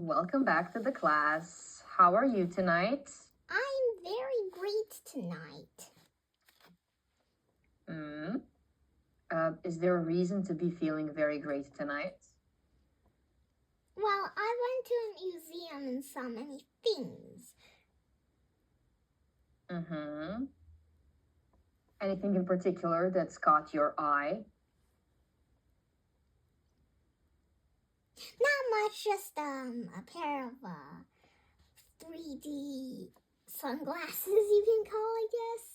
Welcome back to the class. How are you tonight? I'm very great tonight. Hmm. Is there a reason to be feeling very great tonight? Well, I went to a museum and saw many things. Mm-hmm. Anything in particular that's caught your eye? Not much, just a pair of 3D sunglasses you can call, I guess.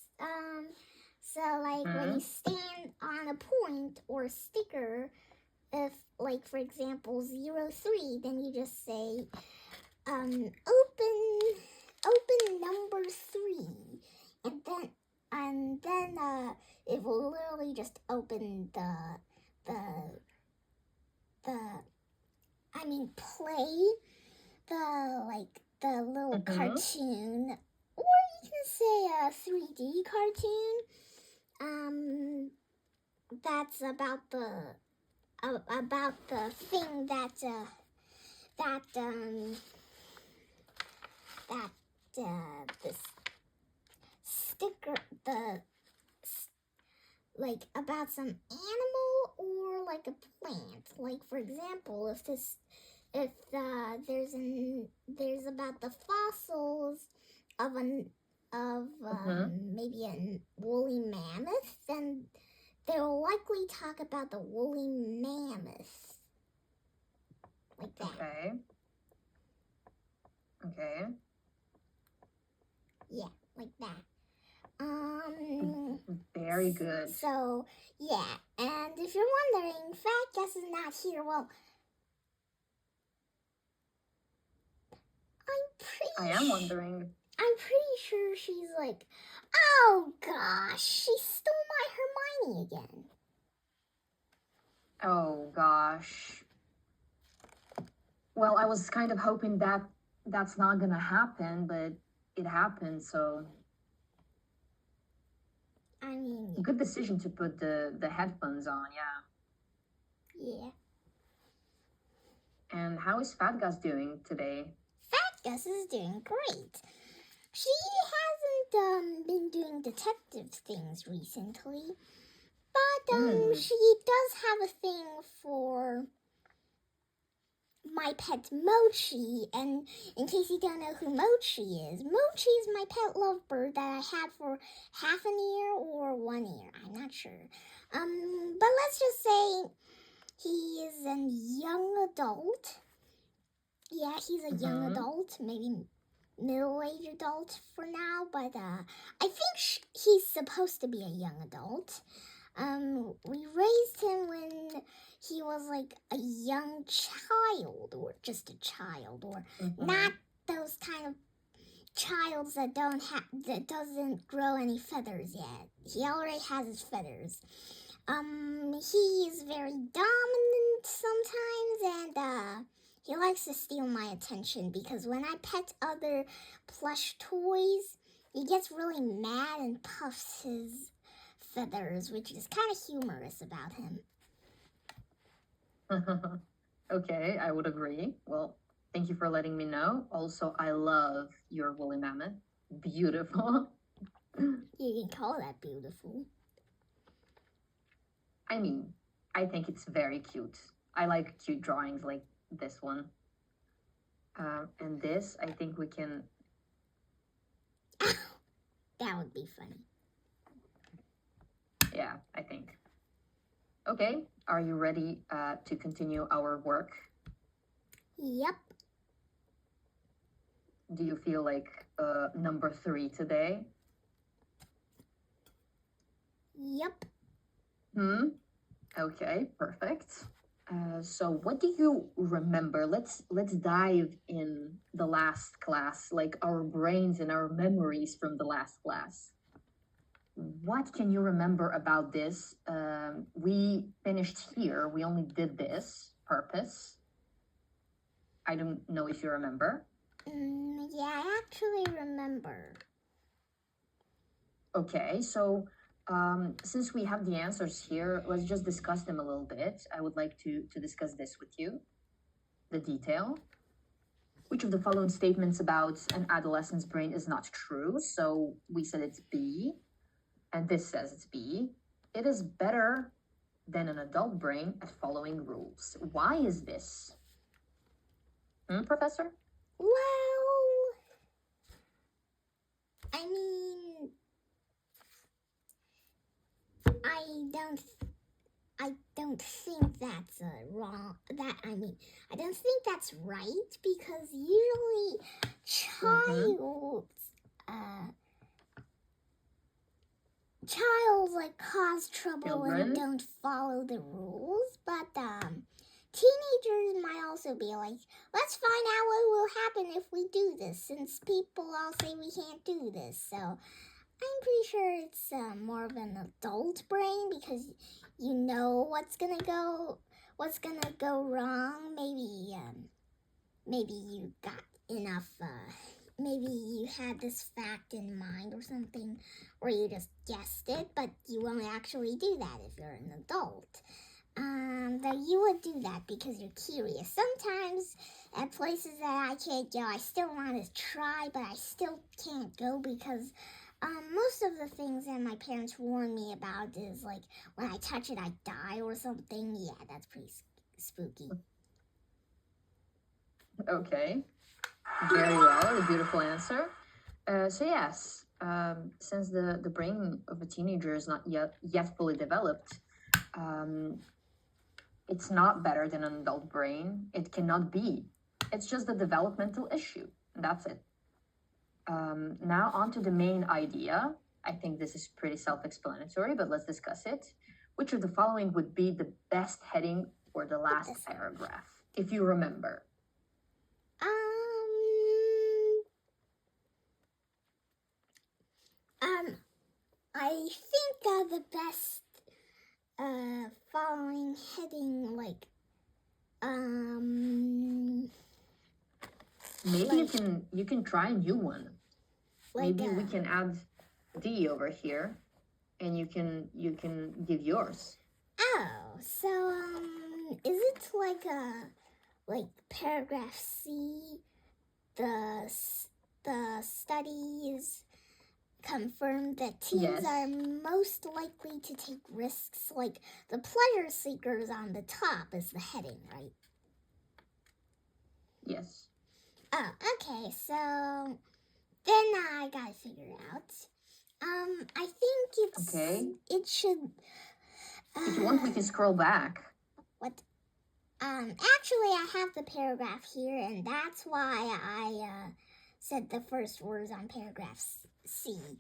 So like when you stand on a point or sticker, if like for example 03, then you just say open number 3, and then it will literally just open play the little cartoon, or you can say a 3D cartoon. That's about the thing that this sticker like about some animal or like a plant. Like for example, if there's about the fossils of maybe a woolly mammoth, then they'll likely talk about the woolly mammoth, like that. Okay. Yeah, like that. Very good. So yeah, and if you're wondering, Fat Gus is not here. Well, I am wondering. I'm pretty sure she's like, oh gosh, she stole my Hermione again. Oh gosh. Well, I was kind of hoping that that's not gonna happen, but it happened, so. I mean, good decision to put the headphones on, yeah. Yeah. And how is Fat Gus doing today? Fat Gus is doing great. She hasn't been doing detective things recently, but she does have a thing for my pet Mochi. And in case you don't know who Mochi is my pet lovebird that I had for half an year or 1 year. I'm not sure. But let's just say he is a young adult. Yeah, he's a young adult, maybe middle-aged adult for now, but I think he's supposed to be a young adult. We raised him when he was like a young child, or just a child, or not those kind of childs that doesn't grow any feathers yet. He already has his feathers. He is very dominant sometimes, and he likes to steal my attention because when I pet other plush toys, he gets really mad and puffs his feathers, which is kind of humorous about him. Okay, I would agree. Well, thank you for letting me know. Also, I love your woolly mammoth. Beautiful. You can call that beautiful. I mean, I think it's very cute. I like cute drawings like this one. And this, I think we can... That would be funny. Yeah, I think. Okay, are you ready to continue our work? Yep. Do you feel like number 3 today? Yep. Okay, perfect. So what do you remember? Let's dive in the last class, like our brains and our memories from the last class. What can you remember about this? We finished here. We only did this purpose. I don't know if you remember. Yeah, I actually remember. Okay, so since we have the answers here, let's just discuss them a little bit. I would like to discuss this with you, the detail. Which of the following statements about an adolescent's brain is not true? So we said it's B, and this says it's B. It is better than an adult brain at following rules. Why is this? Professor? Well, I mean, I don't think that's wrong. I don't think that's right because usually child like cause trouble when Children. they don't follow the rules, but teenagers might also be like, let's find out what will happen if we do this, since people all say we can't do this. So I'm pretty sure it's more of an adult brain because you know what's gonna go wrong. Maybe you got enough. Maybe you had this fact in mind or something, or you just guessed it, but you won't actually do that if you're an adult. Though you would do that because you're curious. Sometimes at places that I can't go, I still want to try, but I still can't go because most of the things that my parents warn me about is like when I touch it, I die or something. Yeah, that's pretty spooky. Okay. Very well, a beautiful answer. So yes, since the brain of a teenager is not yet fully developed, it's not better than an adult brain. It cannot be. It's just a developmental issue. That's it. Now on to the main idea. I think this is pretty self-explanatory, but let's discuss it. Which of the following would be the best heading for the last paragraph, if you remember? I think the best following heading, maybe you can try a new one. Maybe we can add D over here, and you can give yours. Oh, so is it like paragraph C? The studies confirmed that teens are most likely to take risks, like the pleasure seekers on the top is the heading, right? Yes. Oh, okay, so then I gotta figure it out. I think it should... if you want, we can scroll back. What? Actually, I have the paragraph here, and that's why I said the first words on paragraph C.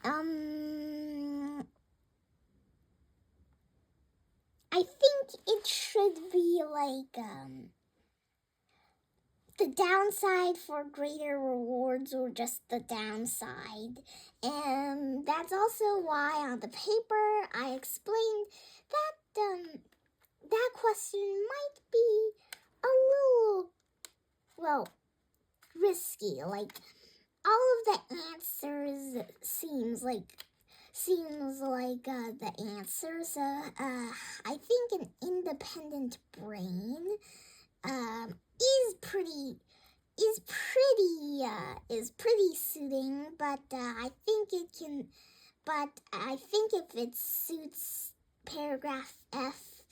I think it should be like, the downside for greater rewards or just the downside. And that's also why on the paper I explained that, that question might be a little, well, risky. Like, all of the answers seems like the answers. I think an independent brain is pretty suiting, but I think if it suits paragraph F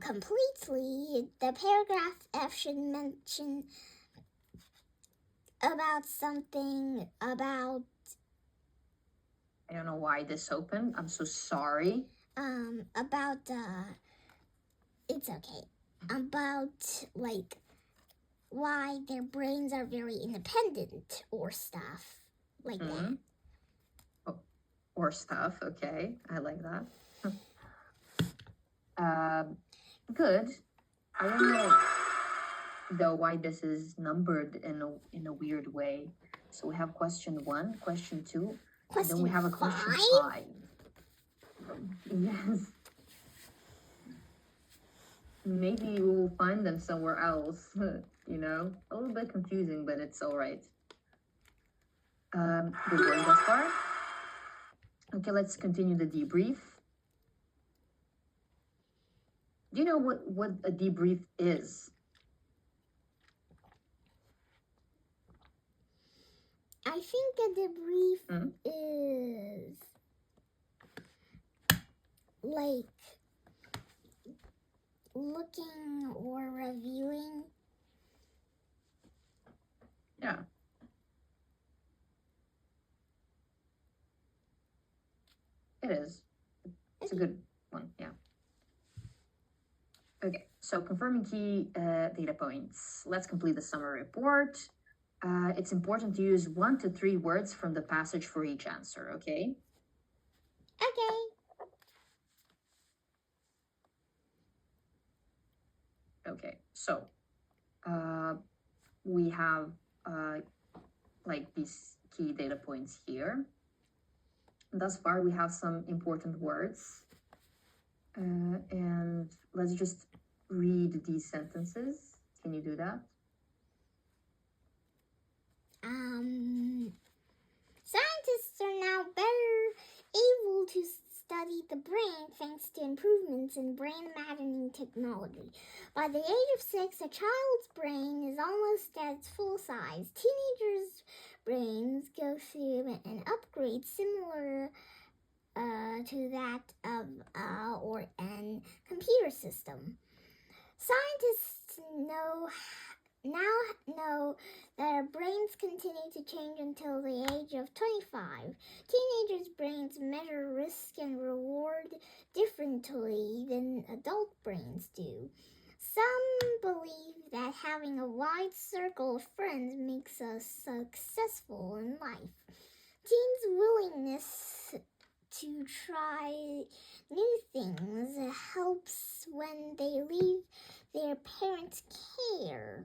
completely, the paragraph F should mention about something about... I don't know why this opened. I'm so sorry. About it's okay. About like why their brains are very independent or stuff like that. Oh, or stuff, okay. I like that. Good. I don't know though why this is numbered in a weird way. So we have question 1, question 2, and then we have a question 5. Yes. Maybe we will find them somewhere else, you know? A little bit confusing, but it's all right. Good work thus far. Okay, let's continue the debrief. Do you know what a debrief is? I think a debrief Hmm? is like looking or reviewing. Yeah. It is. It's a good one, yeah. Okay, so confirming key data points. Let's complete the summary report. It's important to use 1 to 3 words from the passage for each answer, okay? Okay. Okay, so we have like these key data points here. Thus far, we have some important words. And let's just read these sentences. Can you do that? Scientists are now better able to study the brain thanks to improvements in brain imagining technology. By the age of 6, a child's brain is almost at its full size. Teenagers' brains go through an upgrade similar to that of or an computer system. Scientists now know that our brains continue to change until the age of 25. Teenagers' brains measure risk and reward differently than adult brains do. Some believe that having a wide circle of friends makes us successful in life. Teens' willingness to try new things helps when they leave their parents' care.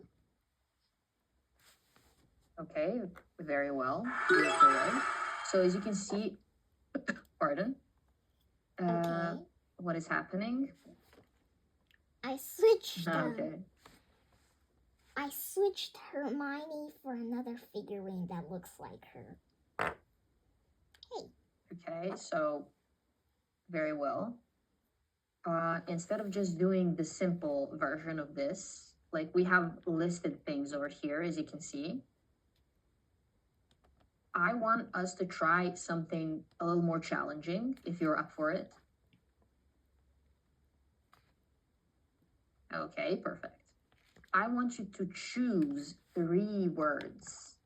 Okay, very well. Beautiful way. So as you can see, pardon, Okay. what is happening? I switched. Okay. I switched Hermione for another figurine that looks like her. Okay, so very well. Instead of just doing the simple version of this, like we have listed things over here, as you can see. I want us to try something a little more challenging, if you're up for it. Okay, perfect. I want you to choose 3 words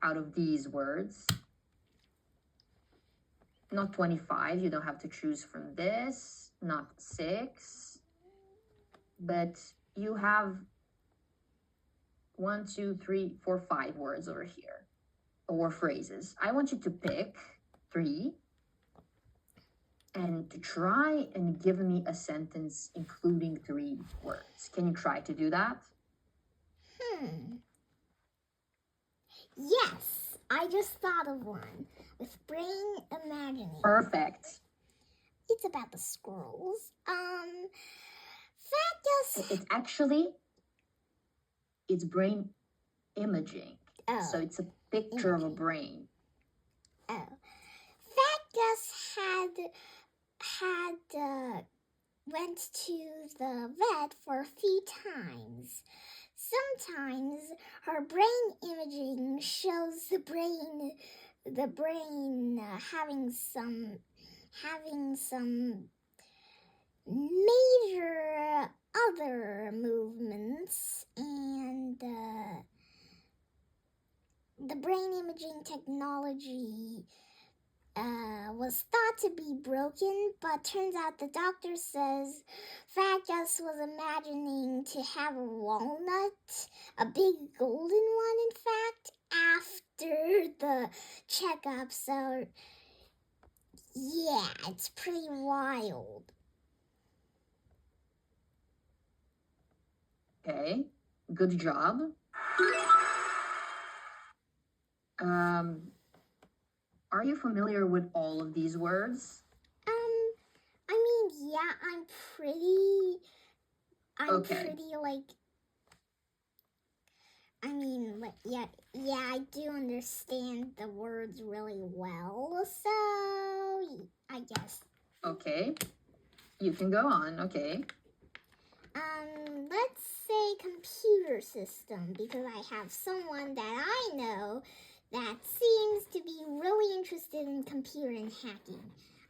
out of these words. Not 25, you don't have to choose from this, not 6, but you have 1, 2, 3, 4, 5 words over here, or phrases. I want you to pick 3 and to try and give me a sentence including 3 words. Can you try to do that? Yes, I just thought of one with brain imagining. Perfect. It's about the squirrels. It's actually, it's brain imaging. Oh. So it's a picture of a brain. Oh. Fat Gus had went to the vet for a few times. Sometimes her brain imaging shows the brain having some major other movements, and the brain imaging technology was thought to be broken, but turns out the doctor says Fat Gus was imagining to have a walnut, a big golden one, in fact, after the checkup. So, yeah, it's pretty wild. Okay, good job. Are you familiar with all of these words? I mean, yeah, I'm pretty like, I mean, like, yeah, I do understand the words really well, so I guess. Okay, you can go on, okay. Let's say computer system, because I have someone that I know that seems to be really interested in computer and hacking.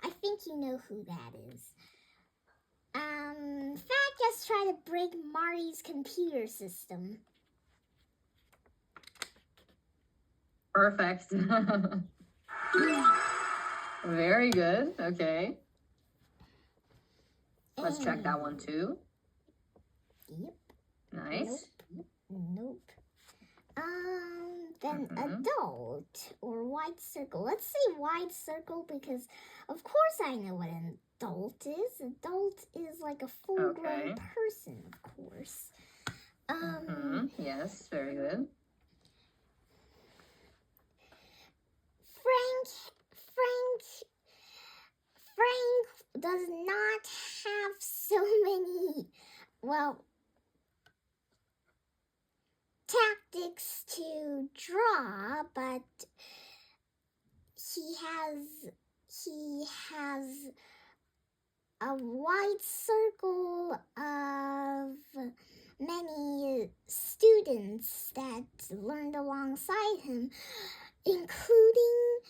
I think you know who that is. Fat just tried to break Marty's computer system. Perfect. Very good. Okay. Let's check that one too. Yep. Nice. Nope. Then adult or wide circle. Let's say wide circle because, of course, I know what an adult is. Adult is like a full-grown person, of course. Yes, very good. Frank does not have so many, tactics to draw, but he has a wide circle of many students that learned alongside him, including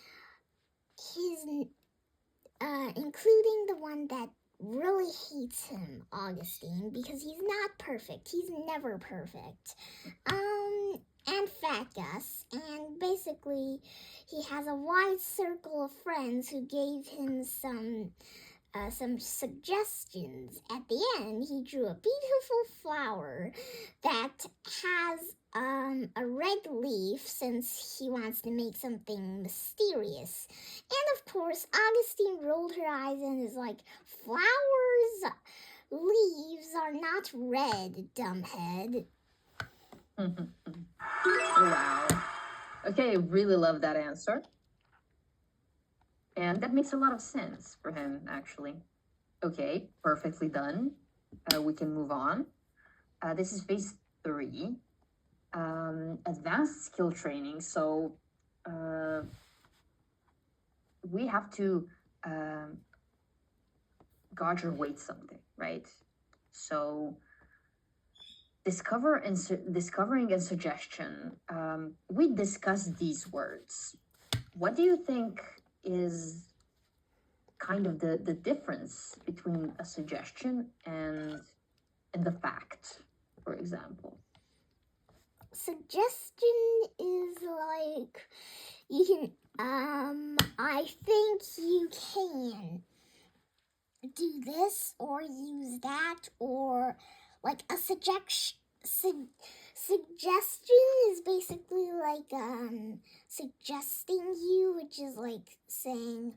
the one that really hates him, Augustine, because he's not perfect. He's never perfect. And Fat Gus, and basically he has a wide circle of friends who gave him some suggestions. At the end, he drew a beautiful flower that has a red leaf since he wants to make something mysterious. And of course, Augustine rolled her eyes and is like, flowers' leaves are not red, dumbhead. Wow. Okay, really love that answer. And that makes a lot of sense for him, actually. Okay, perfectly done. We can move on. This is phase 3. Advanced skill training. So we have to gauge or weight something, right? So discovering and suggestion. We discussed these words. What do you think is kind of the difference between a suggestion and the fact, for example? Suggestion is like, you can, I think you can do this or use that, or like a suggestion is basically like suggesting you, which is like saying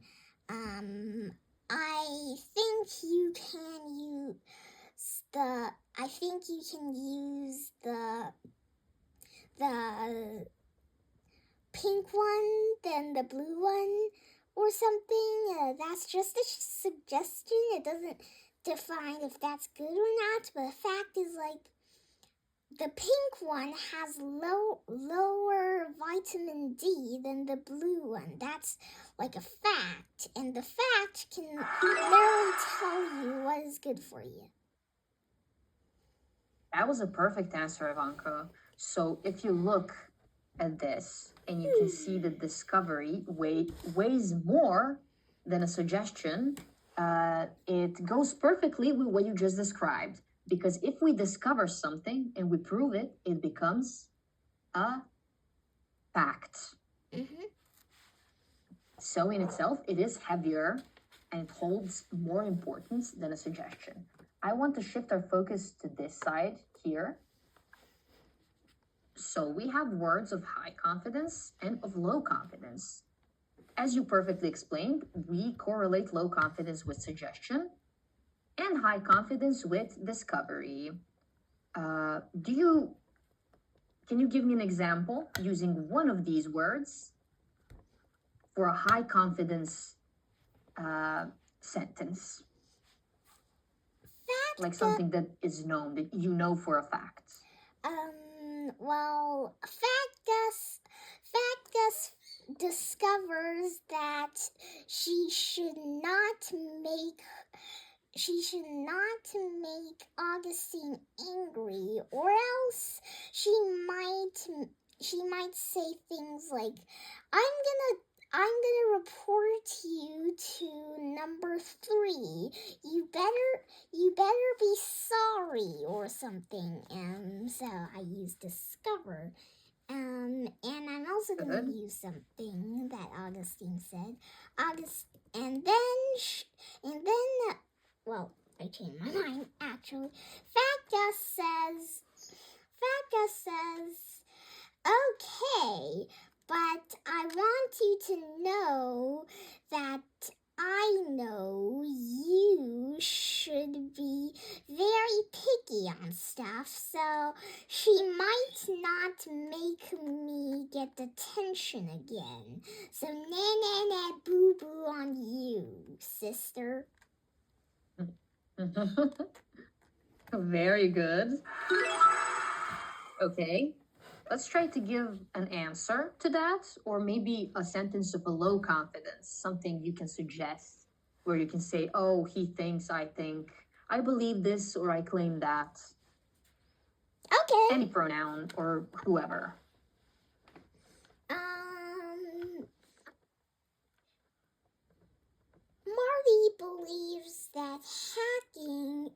I think you can use the pink one than the blue one or something. That's just a suggestion. It doesn't define if that's good or not, but the fact is like the pink one has lower vitamin D than the blue one. That's like a fact, and the fact can literally tell you what is good for you. That was a perfect answer, Ivanka. So if you look at this and you can see the discovery weighs more than a suggestion, it goes perfectly with what you just described. Because if we discover something and we prove it, it becomes a fact. So in itself, it is heavier and it holds more importance than a suggestion. I want to shift our focus to this side here. So we have words of high confidence and of low confidence. As you perfectly explained, we correlate low confidence with suggestion and high confidence with discovery. Can you give me an example using one of these words for a high confidence sentence? Like something that is known, that you know for a fact. Well, Fat Gus discovers that she should not make Augustine angry, or else she might say things like, I'm gonna report you to number 3. You better be sorry or something. So I use discover. And I'm also gonna Good. use something that Augustine said. And then well, I changed my mind actually. Fat Gus says, okay, but I want you to know that I know you should be very picky on stuff, so she might not make me get detention again. So boo boo on you, sister. Very good. Okay. Let's try to give an answer to that, or maybe a sentence of a low confidence, something you can suggest, where you can say, oh, he thinks, I think, I believe this, or I claim that. Okay. Any pronoun or whoever. Marty believes that hacking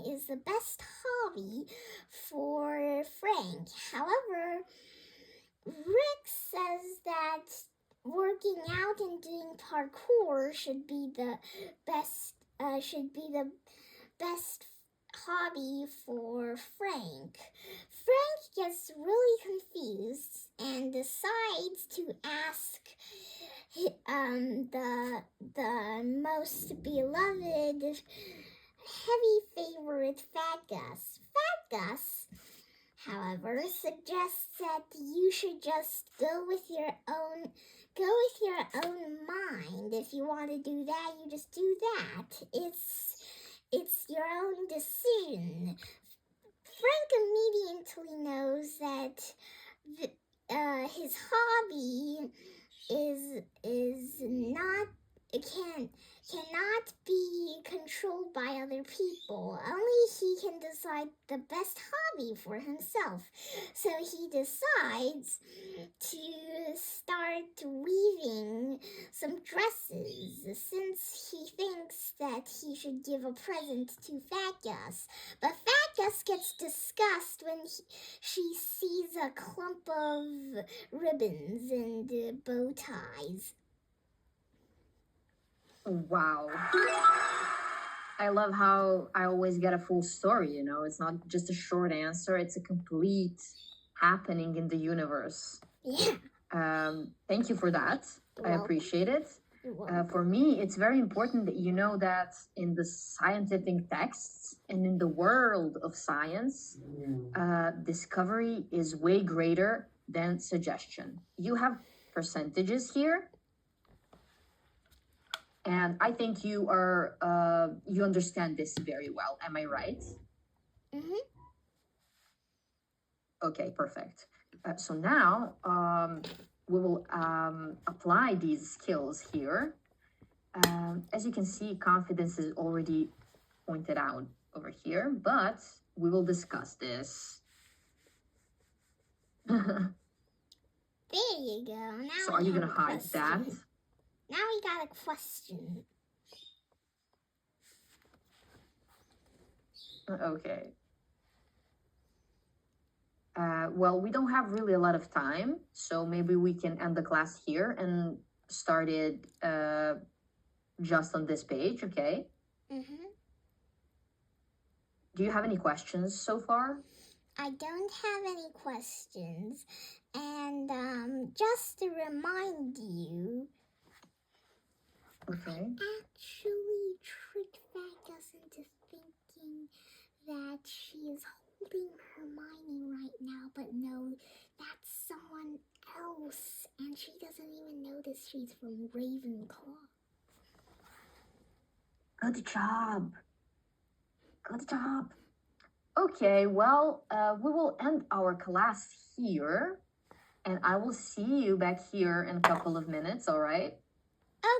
is the best hobby for Frank. However, Rick says that working out and doing parkour should be the best hobby for Frank. Frank gets really confused and decides to ask the most beloved heavy favorite Fat Gus. Fat Gus, however, suggests that you should just go with your own mind. If you want to do that, you just do that. It's your own decision. Frank immediately knows that his hobby cannot be controlled by other people. Only he can decide the best hobby for himself. So he decides to start weaving some dresses, since he thinks that he should give a present to Fat Gus. But Fat Gus gets disgusted when she sees a clump of ribbons and bow ties. Wow. I love how I always get a full story, you know? It's not just a short answer, it's a complete happening in the universe. Yeah. Thank you for that. You're I welcome. appreciate it. You're welcome. For me, it's very important that you know that in the scientific texts and in the world of science, discovery is way greater than suggestion. You have percentages here, and I think you understand this very well. Am I right? Mm-hmm. Okay, perfect. So now we will apply these skills here. As you can see, confidence is already pointed out over here, but we will discuss this. There you go. Now So are you going to hide that? Now we got a question. Okay. Well, we don't have really a lot of time, so maybe we can end the class here and start it just on this page, okay? Mm-hmm. Do you have any questions so far? I don't have any questions. And just to remind you, Okay. actually tricked Fat Gus into thinking that she is holding Hermione right now, but no, that's someone else, and she doesn't even notice she's from Ravenclaw. Good job. Good job. Okay, well, we will end our class here, and I will see you back here in a couple of minutes, all right?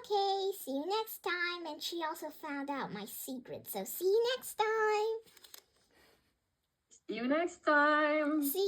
Okay, see you next time. And she also found out my secret, so see you next time. See you next time. See